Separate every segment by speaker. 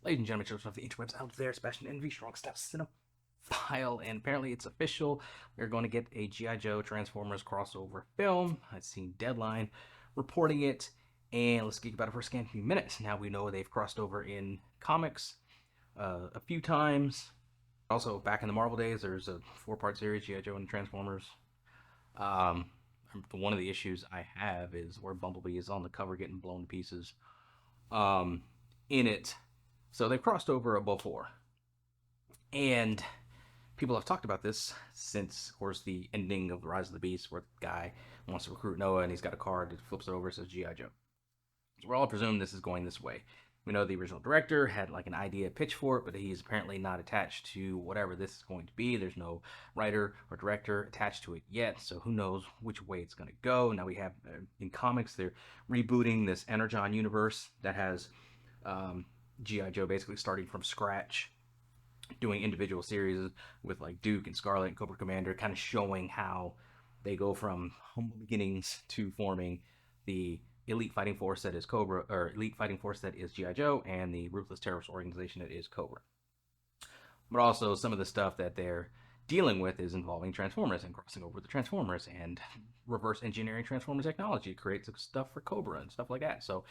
Speaker 1: Ladies and gentlemen, children of the interwebs out there, Sebastian Envy, Strong Step Cinephile, and apparently it's official. We're going to get a G.I. Joe Transformers crossover film. I've seen Deadline reporting it, and let's geek about it for a scant few minutes. Now we know they've crossed over in comics a few times. Also, back in the Marvel days, there's a four-part series, G.I. Joe and Transformers. Um, one of the issues I have is where Bumblebee is on the cover getting blown to pieces. Um, in it, so they've crossed over before, and people have talked about this since, of course, the ending of the Rise of the Beast, where the guy wants to recruit Noah and he's got a card that flips it over and says G.I. Joe. So we're all presumed this is going this way. We know the original director had like an idea pitch for it, but he's apparently not attached to whatever this is going to be. There's no writer or director attached to it yet, so who knows which way it's going to go. Now we have in comics, they're rebooting this Energon universe that has G.I. Joe basically starting from scratch, doing individual series with like Duke and Scarlet and Cobra Commander, kind of showing how they go from humble beginnings to forming the elite fighting force that is Cobra, or elite fighting force that is G.I. Joe, and the ruthless terrorist organization that is Cobra. But also some of the stuff that they're dealing with is involving Transformers and crossing over the Transformers and reverse engineering Transformer technology to create stuff for Cobra and stuff like that. So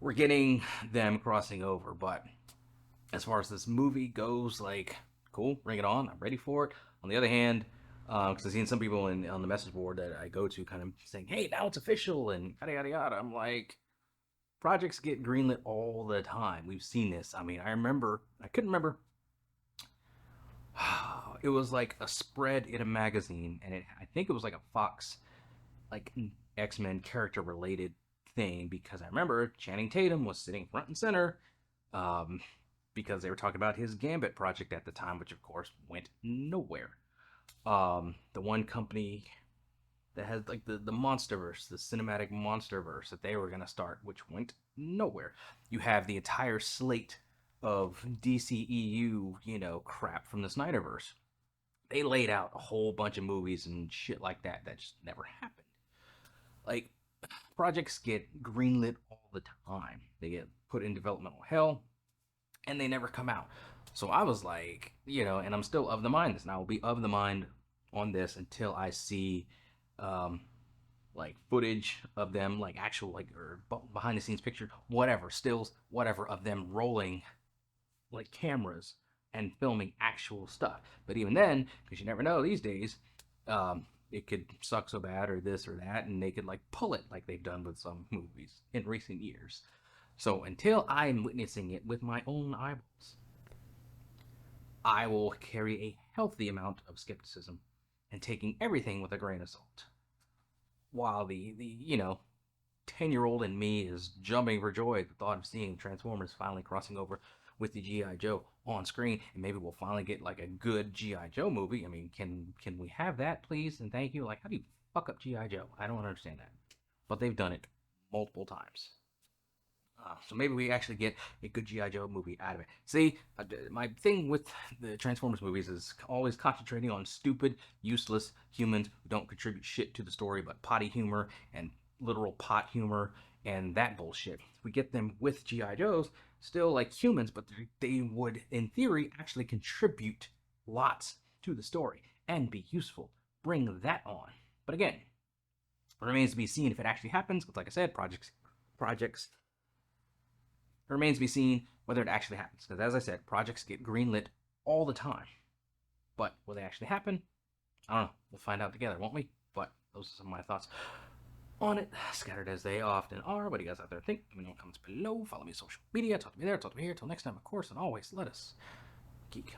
Speaker 1: we're getting them crossing over, but as far as this movie goes, like, cool, bring it on. I'm ready for it. On the other hand, because I've seen some people on the message board that I go to kind of saying, hey, now it's official and yada, yada, yada. I'm like, projects get greenlit all the time. We've seen this. I mean, I couldn't remember. It was like a spread in a magazine, and I think it was like a Fox, like X-Men character related thing, because I remember Channing Tatum was sitting front and center um, because they were talking about his Gambit project at the time, which of course went nowhere. The one company that has like the MonsterVerse, the cinematic MonsterVerse that they were gonna start, which went nowhere. You have the entire slate of DCEU, crap from the Snyderverse. They laid out a whole bunch of movies and shit like that that just never happened. Like, projects get greenlit all the time. They get put in developmental hell and they never come out. So I was like, and I'm still of the mind this, and I will be of the mind on this until I see um like footage of them, like actual like or behind the scenes picture, whatever, stills, whatever of them rolling like cameras and filming actual stuff. But even then, because you never know these days, it could suck so bad or this or that, and they could like pull it like they've done with some movies in recent years. So until I'm witnessing it with my own eyeballs, I will carry a healthy amount of skepticism and taking everything with a grain of salt. While the 10-year-old in me is jumping for joy at the thought of seeing Transformers finally crossing over with the G.I. Joe on screen, and maybe we'll finally get like a good G.I. Joe movie. I mean, can we have that, please? And thank you. Like, how do you fuck up G.I. Joe? I don't understand that. But they've done it multiple times. So maybe we actually get a good G.I. Joe movie out of it. See, my thing with the Transformers movies is always concentrating on stupid, useless humans who don't contribute shit to the story but potty humor and literal pot humor and that bullshit. If we get them with G.I. Joes, still like humans, but they would, in theory, actually contribute lots to the story and be useful. Bring that on. But again, it remains to be seen if it actually happens, because like I said, projects it remains to be seen whether it actually happens. Because as I said, projects get greenlit all the time. But will they actually happen? I don't know. We'll find out together, won't we? But those are some of my thoughts on it, scattered as they often are. What do you guys out there think? Let me know in the comments below. Follow me on social media. Talk to me there. Talk to me here. Till next time, of course, and always let us geek.